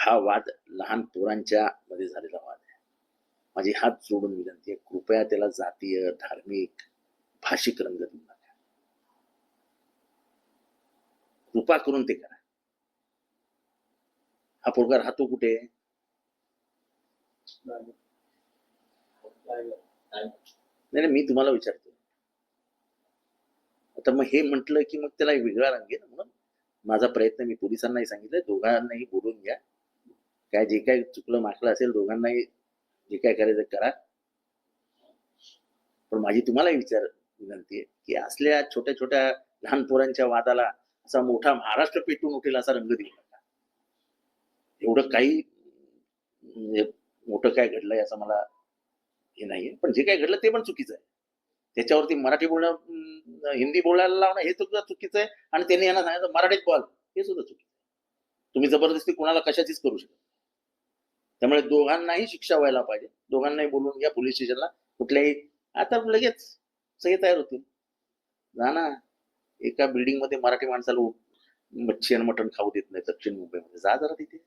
हा वाद लहान पोरांच्या मध्ये झालेला वाद आहे. माझी हात जोडून विनंती आहे, कृपया त्याला जातीय, धार्मिक, भाषिक रंग देऊ नका. कृपा करून ते करा. हा पोरगा राहतो कुठे? नाही मी तुम्हाला विचारतो. आता मग हे म्हटलं की मग त्याला वेगळा रंग आहे ना. म्हणून माझा प्रयत्न मी पोलिसांनाही सांगितलं, दोघांनाही बोलून घ्या. काय जे काय चुकलं माकलं असेल दोघांनाही जे काय करायचं करा. पण माझी तुम्हाला विनंती आहे की असल्या छोट्या छोट्या लहान पोरांच्या वादाला असा मोठा महाराष्ट्र पेटून उठेल असा रंग देऊ नका. एवढं काही म्हणजे मोठं काय घडलंय असं मला हे नाहीये. पण जे काय घडलं ते पण चुकीचं आहे. त्याच्यावरती मराठी बोलणं, हिंदी बोलायला लावणं हे सुद्धा चुकीचं आहे. आणि त्यांनी यांना सांगितलं मराठीत बोल, हे सुद्धा चुकीचं आहे. तुम्ही जबरदस्ती कोणाला कशाचीच करू शकता. त्यामुळे दोघांनाही शिक्षा व्हायला पाहिजे. दोघांनाही बोलवून घ्या पोलीस स्टेशनला. कुठल्याही आता लगेच सगळे तयार होतील. जा ना. एका बिल्डिंग मध्ये मराठी माणसाला मच्छी आणि मटण खाऊ देत नाही दक्षिण मुंबईमध्ये. जा जरा तिथे.